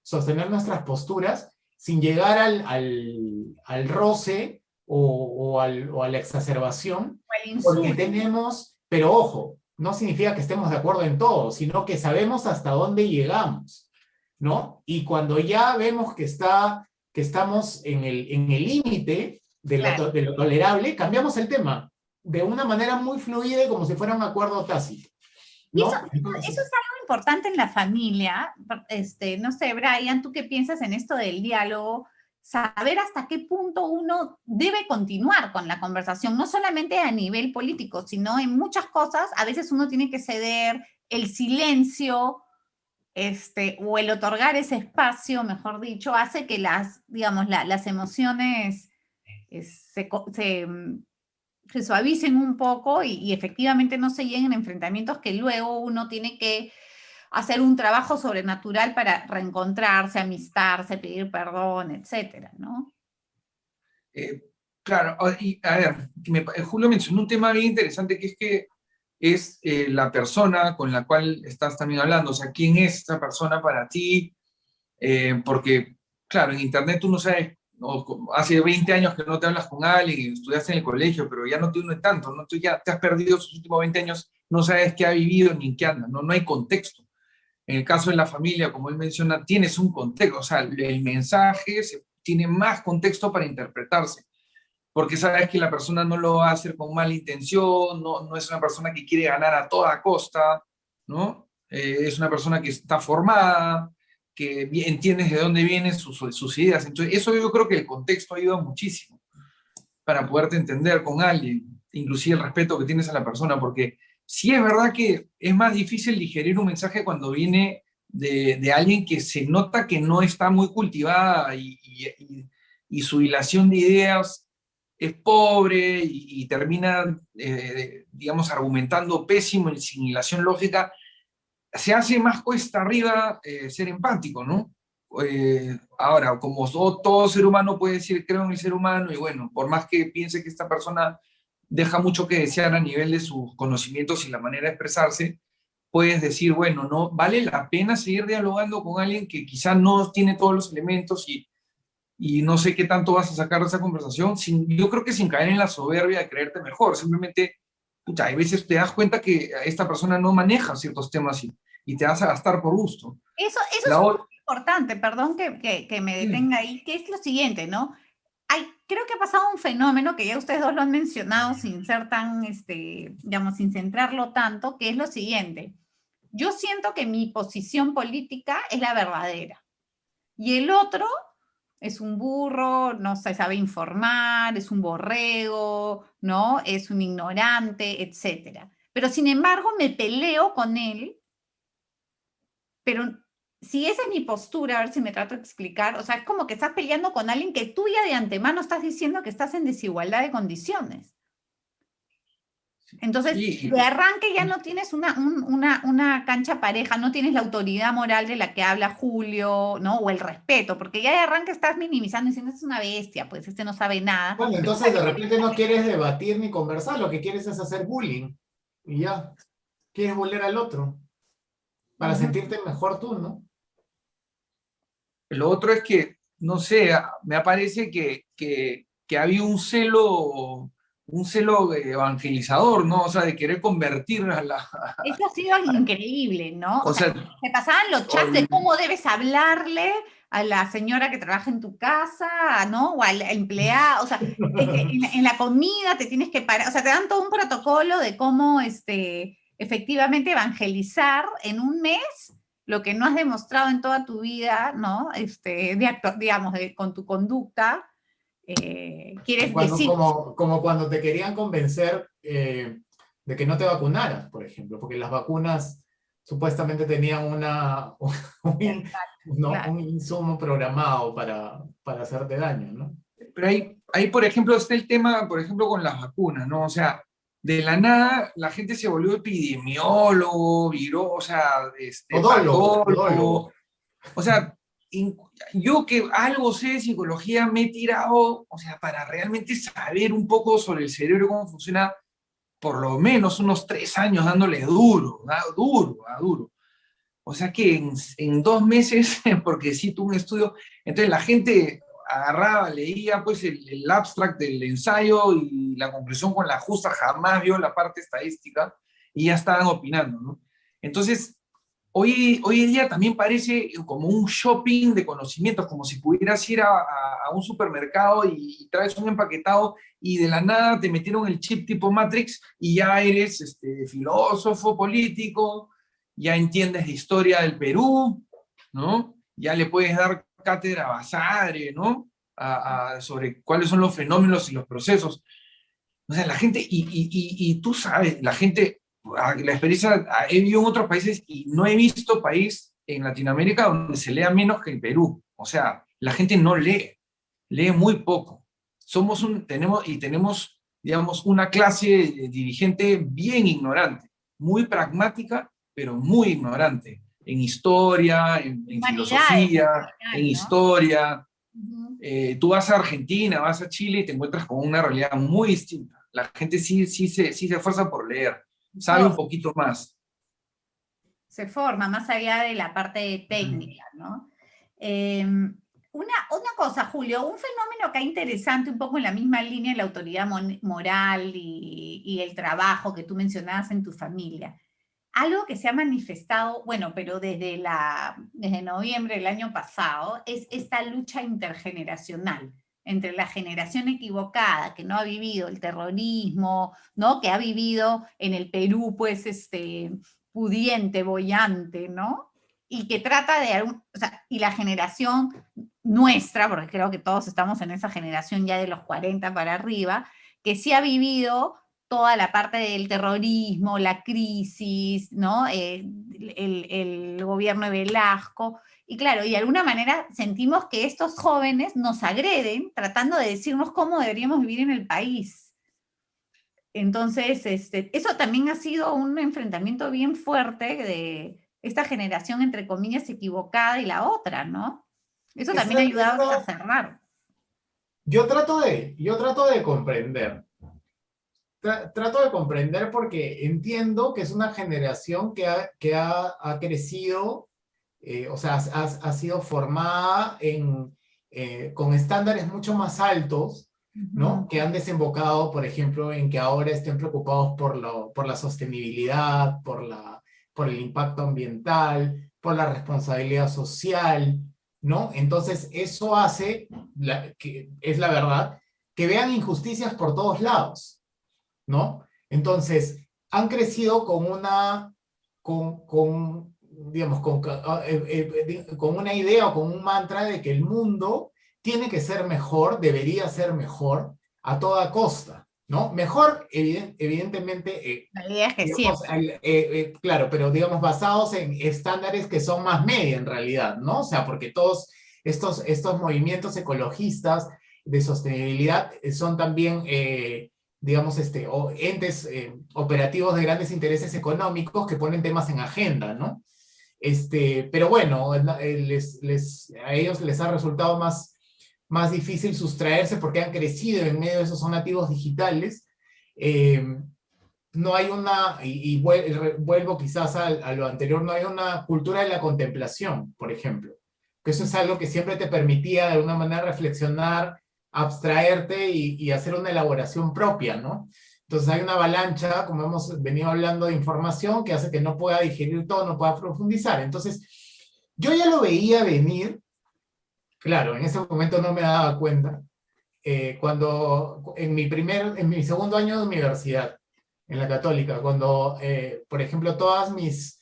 sostener nuestras posturas sin llegar al roce o a la exacerbación, O el porque insulto. pero ojo, no significa que estemos de acuerdo en todo, sino que sabemos hasta dónde llegamos, ¿no? Y cuando ya vemos que estamos en el límite de Claro. lo tolerable, cambiamos el tema, de una manera muy fluida y como si fuera un acuerdo tácito, Y eso, ¿no? eso es Entonces, algo importante en la familia. No sé, Brian, ¿tú qué piensas en esto del diálogo? Saber hasta qué punto uno debe continuar con la conversación, no solamente a nivel político, sino en muchas cosas. A veces uno tiene que ceder el silencio, o el otorgar ese espacio, mejor dicho, hace que digamos, las emociones se, se suavicen un poco y efectivamente no se lleguen a enfrentamientos que luego uno tiene que hacer un trabajo sobrenatural para reencontrarse, amistarse, pedir perdón, etcétera, ¿no? Claro, y a ver, Julio mencionó un tema bien interesante que es la persona con la cual estás también hablando, o sea, ¿quién es esa persona para ti? Porque, claro, en Internet tú no sabes, hace 20 años que no te hablas con alguien y estudiaste en el colegio, pero ya no te une tanto, ¿no? Tú ya te has perdido sus últimos 20 años, no sabes qué ha vivido ni en qué anda, ¿no? No hay contexto. En el caso de la familia, como él menciona, tienes un contexto, o sea, el mensaje tiene más contexto para interpretarse, porque sabes que la persona no lo va a hacer con mala intención, no es una persona que quiere ganar a toda costa, ¿no? Es una persona que está formada, que entiendes de dónde vienen sus ideas. Entonces, eso yo creo que el contexto ayuda muchísimo para poderte entender con alguien, inclusive el respeto que tienes a la persona, porque sí es verdad que es más difícil digerir un mensaje cuando viene de alguien que se nota que no está muy cultivada y su hilación de ideas es pobre y termina, digamos, argumentando pésimo y sin hilación lógica. Se hace más cuesta arriba ser empático, ¿no? Ahora, como todo ser humano puede decir, creo en el ser humano, y bueno, por más que piense que esta persona deja mucho que desear a nivel de sus conocimientos y la manera de expresarse, puedes decir, bueno, no vale la pena seguir dialogando con alguien que quizá no tiene todos los elementos y no sé qué tanto vas a sacar de esa conversación, yo creo que sin caer en la soberbia de creerte mejor, simplemente, pucha, hay veces te das cuenta que esta persona no maneja ciertos temas y te vas a gastar por gusto. Eso es La un otra, punto importante, perdón que me detenga ahí, que es lo siguiente, ¿no? Creo que ha pasado un fenómeno que ya ustedes dos lo han mencionado sin ser tan, digamos, sin centrarlo tanto, que es lo siguiente. Yo siento que mi posición política es la verdadera y el otro es un burro, no se sabe informar, es un borrego, ¿no? Es un ignorante, etcétera. Pero sin embargo me peleo con él, pero si esa es mi postura, a ver si me trato de explicar, o sea, es como que estás peleando con alguien que tú ya de antemano estás diciendo que estás en desigualdad de condiciones. Entonces, sí, de arranque ya no tienes una cancha pareja, no tienes la autoridad moral de la que habla Julio, ¿no? O el respeto, porque ya de arranque estás minimizando y diciendo, es una bestia, pues este no sabe nada. bueno, entonces de repente no quieres debatir ni conversar, lo que quieres es hacer bullying. Y ya, quieres bullear al otro para Ujú. sentirte mejor tú, ¿no? lo otro es que, no sé, me parece que había un celo evangelizador, ¿no? O sea, de querer convertir a la... Eso ha sido increíble, ¿no? O O sea, sea, se pasaban los chats de cómo debes hablarle a la señora que trabaja en tu casa, ¿no? O al empleado, o sea, en la comida te tienes que parar, o sea, te dan todo un protocolo de cómo, efectivamente evangelizar en un mes lo que no has demostrado en toda tu vida, ¿no? Digamos, con tu conducta, quieres Cuando, decir. como cuando te querían convencer de que no te vacunaras, por ejemplo, porque las vacunas supuestamente tenían un, ¿no? Claro. un insumo programado para hacerte daño, ¿no? pero ahí, por ejemplo, está el tema, por ejemplo, con las vacunas, ¿no? O sea, de la nada la gente se volvió epidemiólogo, o sea, Todólogo, todólogo. patólogo. O sea, in- yo que algo sé de psicología me he tirado, o sea, para realmente saber un poco sobre el cerebro, cómo funciona, por lo menos unos 3 años dándole duro, duro, duro. O sea que en 2 meses, porque sí tuve un estudio, entonces la gente agarraba, leía pues el abstract del ensayo y la conclusión con la justa, jamás vio la parte estadística y ya estaban opinando, ¿no? Entonces, hoy en día también parece como un shopping de conocimientos, como si pudieras ir a un supermercado y traes un empaquetado y de la nada te metieron el chip tipo Matrix y ya eres filósofo, político, ya entiendes de historia del Perú, ¿no? Ya le puedes dar cátedra a Basadre, ¿no? Sobre cuáles son los fenómenos y los procesos. O sea, la gente, y tú sabes, la gente, la experiencia, he vivido en otros países y no he visto país en Latinoamérica donde se lea menos que el Perú. O sea, la gente no lee, lee muy poco. Tenemos, digamos, una clase dirigente bien ignorante, muy pragmática, pero muy ignorante. En historia, en Humanidades en filosofía, en general, ¿no? historia. Ujú. Tú vas a Argentina, vas a Chile y te encuentras con una realidad muy distinta. La gente sí se esfuerza por leer, sabe un Todo poquito más. se forma más allá de la parte Ujú. técnica, ¿no? Una cosa, Julio, un fenómeno que es interesante, un poco en la misma línea de la autoridad moral y el trabajo que tú mencionabas en tu familia. Algo que se ha manifestado, bueno, pero desde noviembre del año pasado, es esta lucha intergeneracional entre la generación equivocada que no ha vivido el terrorismo, ¿no? Que ha vivido en el Perú, pues, pudiente, boyante, ¿no? Y que trata de, o sea, y la generación nuestra, porque creo que todos estamos en esa generación ya de los 40 para arriba, que sí ha vivido toda la parte del terrorismo, la crisis, ¿no? El gobierno de Velasco. Y claro, y de alguna manera sentimos que estos jóvenes nos agreden tratando de decirnos cómo deberíamos vivir en el país. Entonces, eso también ha sido un enfrentamiento bien fuerte de esta generación, entre comillas, equivocada y la otra, ¿no? Eso también ha ayudado a Esto, cerrar. yo trato de comprender. Trato de comprender porque entiendo que es una generación ha crecido, o sea, ha sido formada con estándares mucho más altos, ¿no? Ujú. Que han desembocado, por ejemplo, en que ahora estén preocupados por la sostenibilidad, por el impacto ambiental, por la responsabilidad social, ¿no? Entonces, eso hace, que es la verdad, que vean injusticias por todos lados, ¿no? Entonces, han crecido digamos, con una idea o con un mantra de que el mundo tiene que ser mejor, debería ser mejor a toda costa, ¿no? Mejor, evidentemente, La idea es que digamos, siempre. claro, pero digamos, basados en estándares que son más media en realidad, ¿no? O sea, porque todos estos movimientos ecologistas de sostenibilidad son también digamos, entes operativos de grandes intereses económicos que ponen temas en agenda, ¿no? Pero bueno, a ellos les ha resultado más difícil sustraerse porque han crecido en medio de esos son nativos digitales. Eh, no hay y vuelvo quizás a lo anterior, no hay una cultura de la contemplación, por ejemplo, que eso es algo que siempre te permitía de alguna manera reflexionar, abstraerte y hacer una elaboración propia, ¿no? Entonces hay una avalancha, como hemos venido hablando, de información que hace que no pueda digerir todo, no pueda profundizar. Entonces, yo ya lo veía venir, claro, en ese momento no me daba cuenta, cuando en mi segundo año de universidad, en la Católica, cuando, por ejemplo, todas mis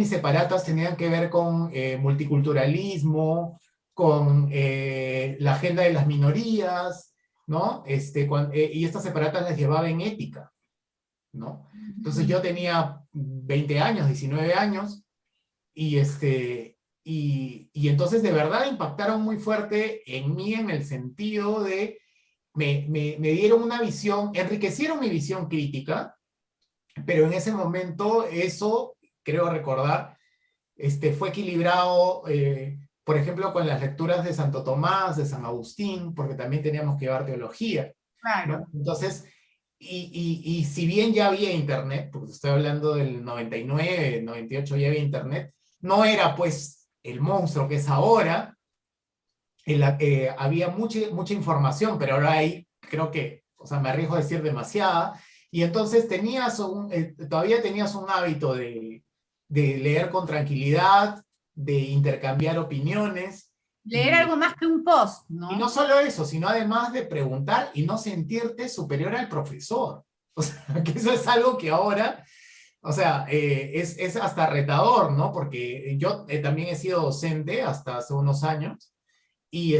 separatas tenían que ver con multiculturalismo, con la agenda de las minorías, ¿no? Y estas separatas las llevaba en ética, ¿no? Entonces yo tenía 20 años, 19 años, y, y entonces de verdad impactaron muy fuerte en mí en el sentido de me dieron una visión, enriquecieron mi visión crítica, pero en ese momento eso, creo recordar, fue equilibrado, por ejemplo, con las lecturas de Santo Tomás, de San Agustín, porque también teníamos que llevar teología, ¿no? Claro. Entonces, y si bien ya había internet, porque estoy hablando del 99, 98 ya había internet, no era pues el monstruo que es ahora, había mucha información, pero ahora hay, creo que, o sea, me arriesgo a decir demasiada, y entonces todavía tenías un hábito de leer con tranquilidad, de intercambiar opiniones. Leer algo más que un post, Y ¿no? no solo eso, sino además de preguntar y no sentirte superior al profesor. O sea, que eso es algo que ahora, o sea, es hasta retador, ¿no? Porque yo también he sido docente hasta hace unos años y,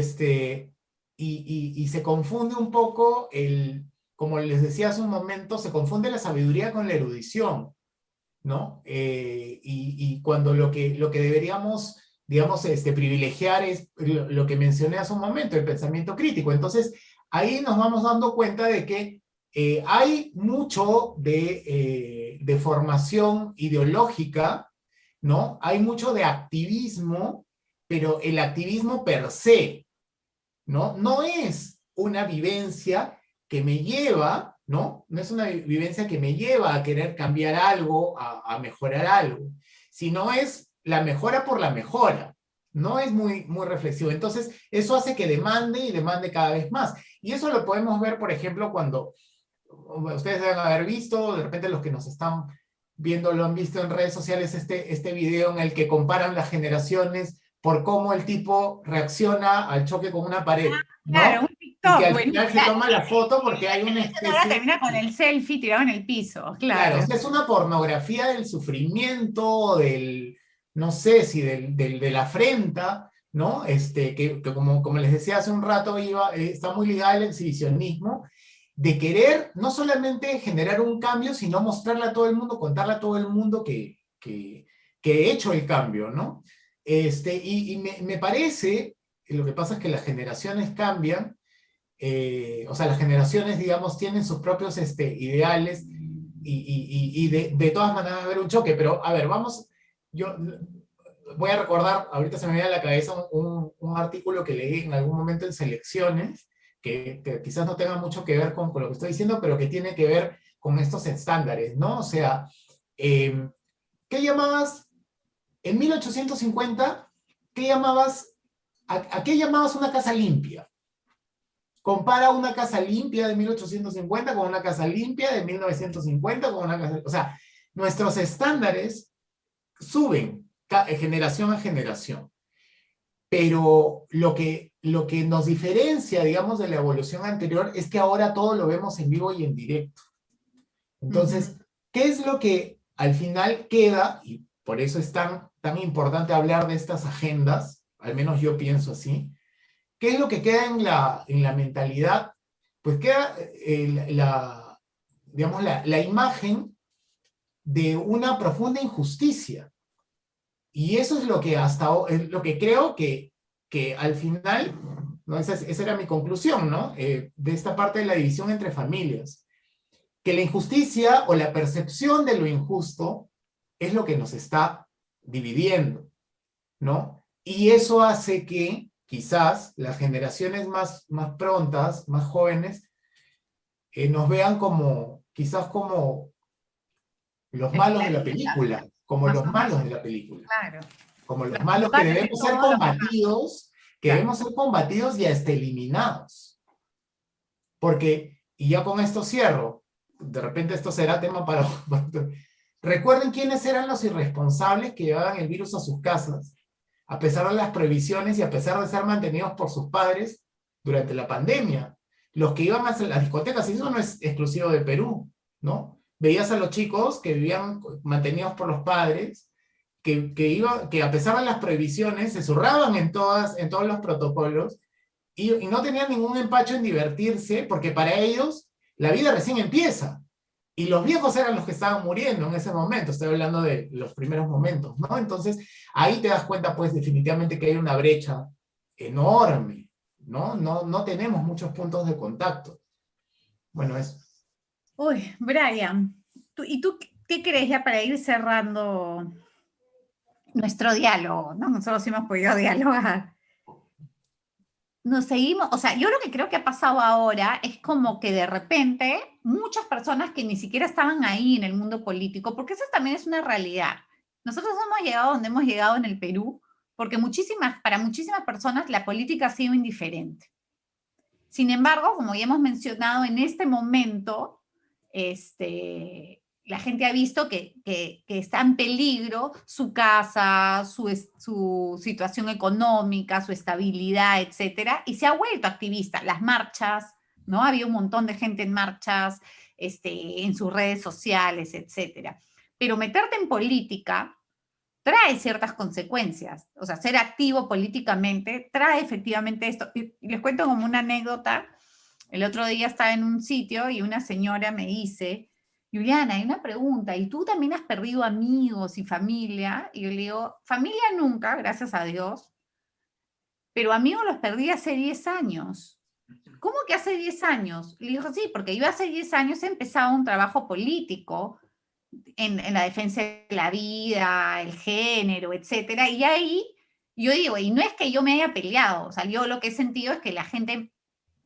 y se confunde un poco como les decía hace un momento, se confunde la sabiduría con la erudición, ¿no? Y cuando lo que deberíamos, digamos, privilegiar es lo que mencioné hace un momento, el pensamiento crítico. Entonces, ahí nos vamos dando cuenta de que hay mucho de formación ideológica, ¿no? Hay mucho de activismo, pero el activismo per se, ¿no? No es una vivencia que me lleva, ¿no? No es una vivencia que me lleva a querer cambiar algo, a mejorar algo, sino es la mejora por la mejora. No es muy reflexivo. Entonces, eso hace que demande y demande cada vez más. Y eso lo podemos ver, por ejemplo, cuando ustedes deben haber visto, de repente los que nos están viendo lo han visto en redes sociales, este video en el que comparan las generaciones por cómo el tipo reacciona al choque con una pared, Claro, ¿no? un Y que TikTok, al bueno, final se toma la foto porque hay una ahora especie, termina con el selfie tirado en el piso, claro, o claro. sea, es una pornografía del sufrimiento, no sé si de la afrenta, ¿no? Que como les decía hace un rato, está muy ligada al exhibicionismo, de querer no solamente generar un cambio, sino mostrarle a todo el mundo, contarle a todo el mundo que he hecho el cambio, ¿no? Y me parece, lo que pasa es que las generaciones cambian, o sea, las generaciones, digamos, tienen sus propios ideales y de todas maneras va a haber un choque, pero a ver, yo voy a recordar, ahorita se me viene a la cabeza un artículo que leí en algún momento en Selecciones, que quizás no tenga mucho que ver con lo que estoy diciendo, pero que tiene que ver con estos estándares, ¿no? O sea, ¿qué llamabas en 1850? ¿Qué llamabas, a qué llamabas una casa limpia? Compara una casa limpia de 1850 con una casa limpia de 1950 con una casa... O sea, nuestros estándares suben generación a generación. Pero lo que nos diferencia, digamos, de la evolución anterior es que ahora todo lo vemos en vivo y en directo. Entonces, ¿qué es lo que al final queda? Y por eso es tan importante hablar de estas agendas, al menos yo pienso así. ¿Qué es lo que queda en la mentalidad? Pues queda digamos, la imagen de una profunda injusticia. Y eso es lo que es lo que creo que al final, ¿no? Esa era mi conclusión, ¿no? De esta parte de la división entre familias. Que la injusticia o la percepción de lo injusto es lo que nos está dividiendo, ¿no? Y eso hace que quizás las generaciones más prontas, más jóvenes, nos vean quizás como los malos de la película, como Más los o menos, malos de la película, claro. como los Los malos que culpables de debemos ser todo lo que pasa. combatidos, Claro. y hasta eliminados. Porque, y ya con esto cierro, de repente esto será tema para... Recuerden quiénes eran los irresponsables que llevaban el virus a sus casas, a pesar de las prohibiciones y a pesar de ser mantenidos por sus padres durante la pandemia. Los que iban a las discotecas, y eso no es exclusivo de Perú, ¿no? Veías a los chicos que vivían mantenidos por los padres, que a pesar de las prohibiciones se zurraban en todos los protocolos y no tenían ningún empacho en divertirse, porque para ellos la vida recién empieza. Y los viejos eran los que estaban muriendo en ese momento, estoy hablando de los primeros momentos, ¿no? Entonces, ahí te das cuenta, pues, definitivamente que hay una brecha enorme, ¿no? No tenemos muchos puntos de contacto. Bueno, eso. Uy, Brian, ¿y tú qué crees ya para ir cerrando nuestro diálogo, ¿no? Nosotros sí hemos podido dialogar. Nos seguimos, o sea, yo lo que creo que ha pasado ahora es como que de repente muchas personas que ni siquiera estaban ahí en el mundo político, porque eso también es una realidad. Nosotros hemos llegado donde hemos llegado en el Perú, porque para muchísimas personas la política ha sido indiferente. Sin embargo, como ya hemos mencionado, en este momento, la gente ha visto que está en peligro su casa, su situación económica, su estabilidad, etcétera, y se ha vuelto activista. Las marchas, ¿no? Había un montón de gente en marchas, en sus redes sociales, etcétera. Pero meterte en política trae ciertas consecuencias. O sea, ser activo políticamente trae efectivamente esto. Y les cuento como una anécdota. El otro día estaba en un sitio y una señora me dice, Juliana, hay una pregunta, ¿y tú también has perdido amigos y familia? Y yo le digo, familia nunca, gracias a Dios, pero amigos los perdí hace 10 años. ¿Cómo que hace 10 años? Le dijo, sí, porque yo hace 10 años he empezado un trabajo político en la defensa de la vida, el género, etcétera, y ahí yo digo, y no es que yo me haya peleado, o sea, yo lo que he sentido es que la gente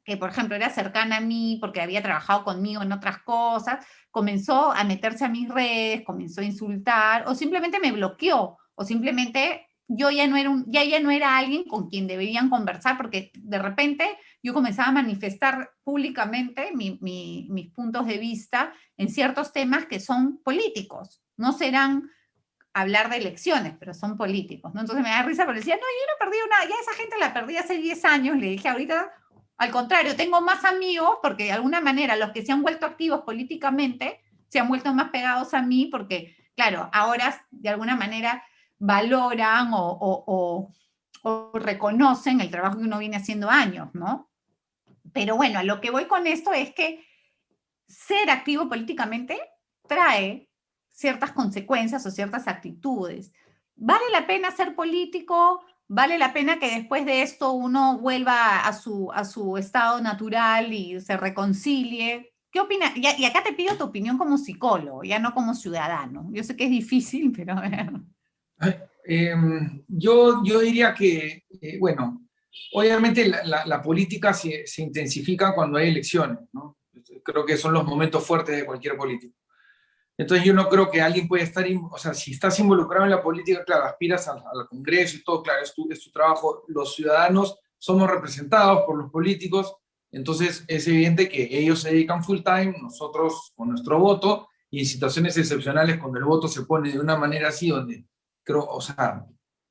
que, por ejemplo, era cercana a mí porque había trabajado conmigo en otras cosas, comenzó a meterse a mis redes, comenzó a insultar, o simplemente me bloqueó, o simplemente yo ya no era, ya no era alguien con quien deberían conversar, porque de repente yo comenzaba a manifestar públicamente mis puntos de vista en ciertos temas que son políticos, no serán hablar de elecciones, pero son políticos, ¿no? Entonces me da risa porque decía, no, yo no perdí una, ya esa gente la perdí hace 10 años, le dije ahorita, al contrario, tengo más amigos porque de alguna manera los que se han vuelto activos políticamente se han vuelto más pegados a mí porque, claro, ahora de alguna manera valoran o reconocen el trabajo que uno viene haciendo años, ¿no? Pero bueno, a lo que voy con esto es que ser activo políticamente trae ciertas consecuencias o ciertas actitudes. ¿Vale la pena ser político? ¿Vale la pena que después de esto uno vuelva a su estado natural y se reconcilie? ¿Qué opinas? Y acá te pido tu opinión como psicólogo, ya no como ciudadano. Yo sé que es difícil, pero a ver. Yo diría que, bueno, obviamente la política se intensifica cuando hay elecciones, ¿no? Creo que son los momentos fuertes de cualquier político. Entonces yo no creo que alguien pueda estar, o sea, si estás involucrado en la política, claro, aspiras al Congreso y todo, claro, es tu trabajo. Los ciudadanos somos representados por los políticos, entonces es evidente que ellos se dedican full time, nosotros con nuestro voto, y en situaciones excepcionales, cuando el voto se pone de una manera así, donde creo, o sea,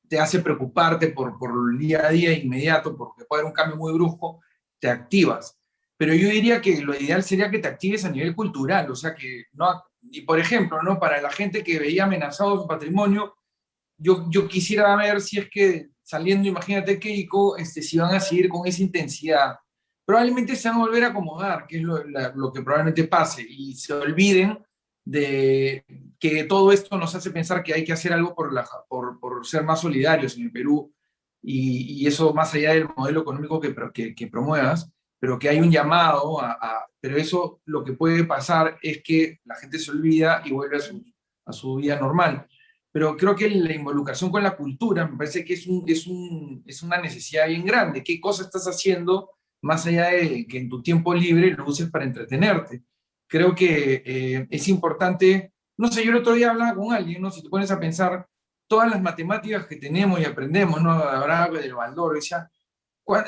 te hace preocuparte por el día a día inmediato, porque puede haber un cambio muy brusco, te activas. Pero yo diría que lo ideal sería que te actives a nivel cultural, o sea, que no, y por ejemplo, ¿no? Para la gente que veía amenazado su patrimonio, yo quisiera ver si es que saliendo, imagínate Keiko, si van a seguir con esa intensidad. Probablemente se van a volver a acomodar, que es lo que probablemente pase, y se olviden de que todo esto nos hace pensar que hay que hacer algo por ser más solidarios en el Perú, y eso más allá del modelo económico que promuevas, pero que hay un llamado pero eso lo que puede pasar es que la gente se olvida y vuelve a su vida normal. Pero creo que la involucración con la cultura me parece que es una necesidad bien grande. ¿Qué cosa estás haciendo más allá de que en tu tiempo libre lo uses para entretenerte? Creo que es importante, no sé, yo el otro día hablaba con alguien, ¿no? Si te pones a pensar todas las matemáticas que tenemos y aprendemos, ¿no? Hablaba del Baldor, decía,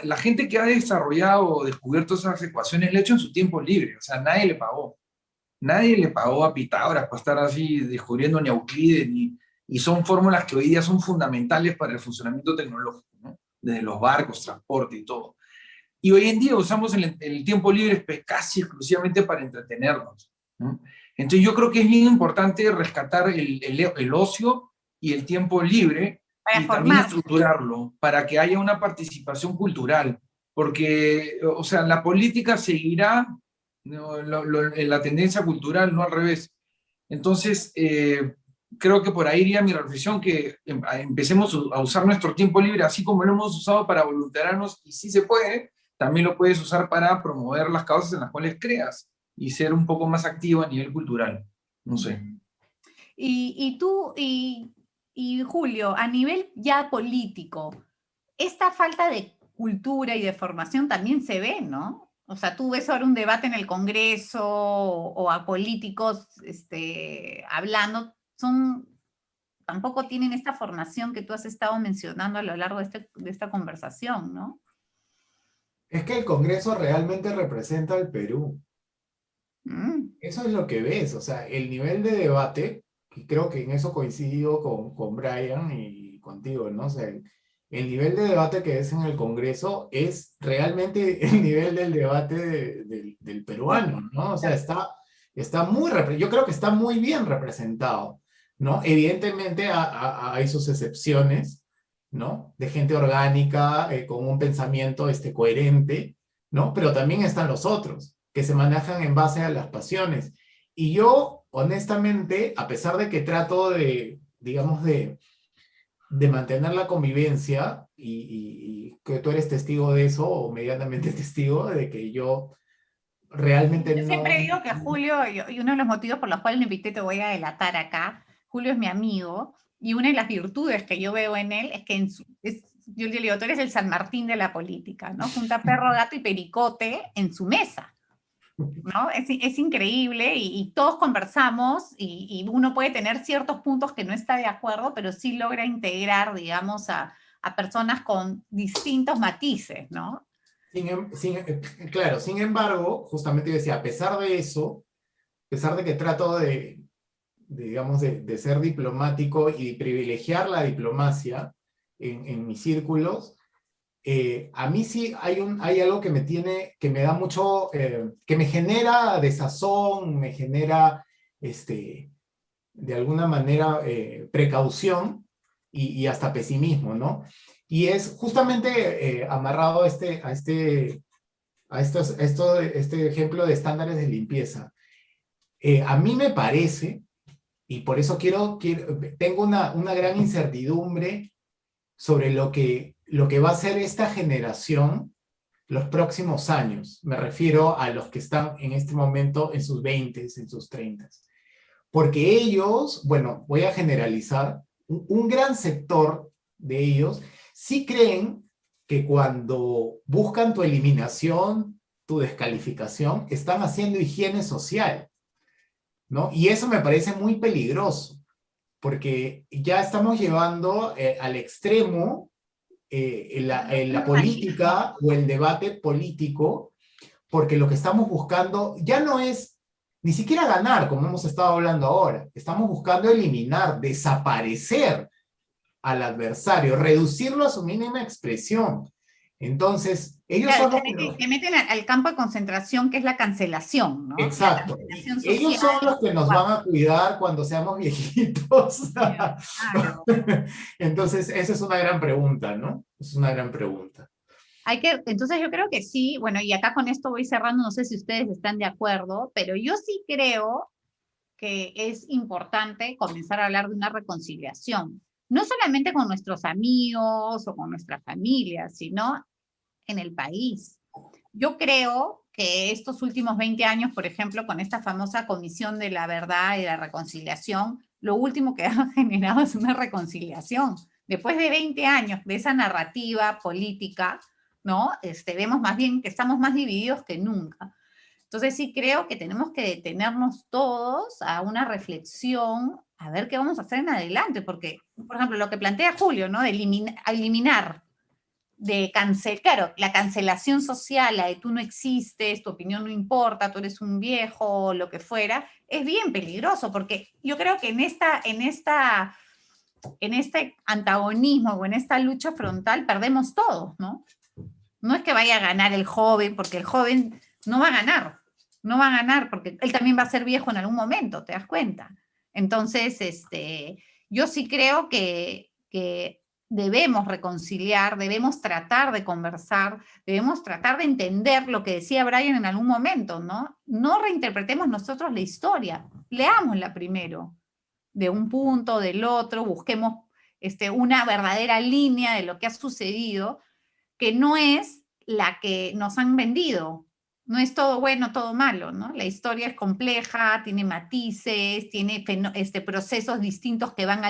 la gente que ha desarrollado o descubierto esas ecuaciones lo ha hecho en su tiempo libre, o sea, nadie le pagó. Nadie le pagó a Pitágoras para estar así descubriendo ni Euclides, y son fórmulas que hoy día son fundamentales para el funcionamiento tecnológico, ¿no? Desde los barcos, transporte y todo. Y hoy en día usamos el tiempo libre casi exclusivamente para entretenernos, ¿no? Entonces yo creo que es bien importante rescatar el ocio y el tiempo libre Para y también formar. estructurarlo para que haya una participación cultural, porque, o sea, la política seguirá, ¿no? La tendencia cultural, no al revés. Entonces, creo que por ahí iría mi reflexión, que empecemos a usar nuestro tiempo libre, así como lo hemos usado para voluntariarnos, y si se puede, también lo puedes usar para promover las causas en las cuales creas y ser un poco más activo a nivel cultural. No sé. Y tú, y Julio, a nivel ya político, esta falta de cultura y de formación también se ve, ¿no? O sea, tú ves ahora un debate en el Congreso o a políticos hablando, tampoco tienen esta formación que tú has estado mencionando a lo largo de esta conversación, ¿no? Es que el Congreso realmente representa al Perú. Eso es lo que ves, o sea, el nivel de debate, y creo que en eso coincido con Brian y contigo, ¿no? O sea, el nivel de debate que es en el Congreso es realmente el nivel del debate del peruano, ¿no? O sea, está muy, yo creo que está muy bien representado, ¿no? Evidentemente hay sus excepciones, ¿no? De gente orgánica, con un pensamiento coherente, ¿no? Pero también están los otros, que se manejan en base a las pasiones. Y yo, honestamente, a pesar de que trato de, digamos, de mantener la convivencia, y que tú eres testigo de eso, o medianamente testigo, de que yo realmente Yo no... siempre digo que Julio, y uno de los motivos por los cuales lo invité, te voy a delatar acá, Julio es mi amigo, y una de las virtudes que yo veo en él es que yo le digo, tú eres el San Martín de la política, ¿no? Junta perro, gato y pericote en su mesa, ¿no? Es increíble y todos conversamos y uno puede tener ciertos puntos que no está de acuerdo, pero sí logra integrar, digamos, a personas con distintos matices, ¿no? Claro, sin embargo, justamente yo decía, a pesar de eso, a pesar de que trato digamos, de ser diplomático y privilegiar la diplomacia en mis círculos, a mí sí hay algo que que me da mucho, que me genera desazón, me genera, de alguna manera, precaución y hasta pesimismo, ¿no? Y es justamente amarrado este ejemplo de estándares de limpieza. A mí me parece, y por eso tengo una gran incertidumbre sobre lo que va a ser esta generación los próximos años. Me refiero a los que están en este momento en sus 20, en sus 30. Porque ellos, bueno, voy a generalizar, un gran sector de ellos sí creen que cuando buscan tu eliminación, tu descalificación, están haciendo higiene social, ¿no? Y eso me parece muy peligroso, porque ya estamos llevando al extremo la política o el debate político, porque lo que estamos buscando ya no es ni siquiera ganar, como hemos estado hablando ahora. Estamos buscando eliminar, desaparecer al adversario, reducirlo a su mínima expresión. Entonces, ellos Claro, son los te meten al campo de concentración, que es la cancelación, ¿no? La exacto. cancelación Ellos social. son los que nos van a cuidar cuando seamos viejitos. Claro. Entonces, esa es una gran pregunta, ¿no? Es una gran pregunta. Entonces yo creo que sí, bueno, y acá con esto voy cerrando, no sé si ustedes están de acuerdo, pero yo sí creo que es importante comenzar a hablar de una reconciliación, no solamente con nuestros amigos o con nuestra familia, sino en el país. Yo creo que estos últimos 20 años, por ejemplo, con esta famosa Comisión de la Verdad y la Reconciliación, lo último que ha generado es una reconciliación. Después de 20 años de esa narrativa política, ¿no? Vemos más bien que estamos más divididos que nunca. Entonces sí creo que tenemos que detenernos todos a una reflexión, a ver qué vamos a hacer en adelante, porque, por ejemplo, lo que plantea Julio, ¿no? De eliminar, claro, la cancelación social, la de tú no existes, tu opinión no importa, tú eres un viejo, lo que fuera, es bien peligroso, porque yo creo que en este antagonismo o en esta lucha frontal perdemos todos, ¿no? No es que vaya a ganar el joven, porque el joven no va a ganar, no va a ganar, porque él también va a ser viejo en algún momento, ¿te das cuenta? Entonces, yo sí creo que debemos reconciliar, debemos tratar de conversar, debemos tratar de entender lo que decía Brian en algún momento, ¿no? No reinterpretemos nosotros la historia, leámosla primero, de un punto, del otro, busquemos una verdadera línea de lo que ha sucedido, que no es la que nos han vendido. No es todo bueno, todo malo, ¿no? La historia es compleja, tiene matices, tiene procesos distintos que van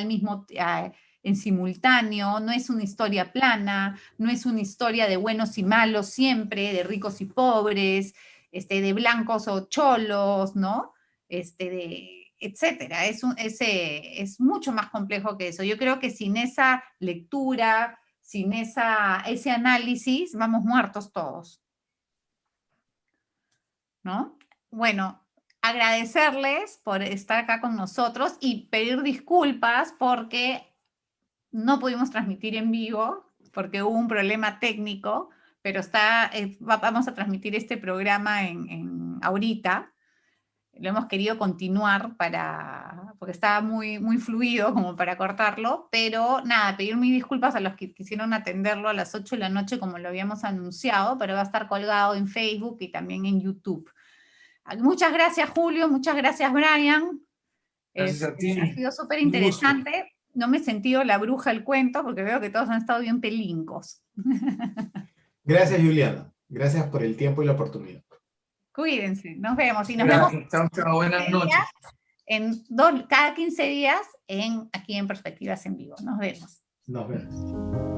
en simultáneo, no es una historia plana, no es una historia de buenos y malos siempre, de ricos y pobres, de blancos o cholos, ¿no? Etcétera. Es mucho más complejo que eso. Yo creo que sin esa lectura, sin ese análisis, vamos muertos todos, ¿no? Bueno, agradecerles por estar acá con nosotros y pedir disculpas porque no pudimos transmitir en vivo, porque hubo un problema técnico, pero vamos a transmitir este programa ahorita. Lo hemos querido continuar porque estaba muy, muy fluido como para cortarlo, pero nada, pedir mis disculpas a los que quisieron atenderlo a las 8 de la noche como lo habíamos anunciado, pero va a estar colgado en Facebook y también en YouTube. Muchas gracias, Julio, muchas gracias, Brian. Gracias a ti. Ha sido súper Un gusto. interesante. No me he sentido la bruja del cuento porque veo que todos han estado bien pelincos. Gracias, Juliana. Gracias por el tiempo y la oportunidad. Cuídense, nos vemos. Y nos vemos Chao, chao, buenas noches. Cada 15 días aquí en Perspectivas en Vivo. Nos vemos. Nos vemos.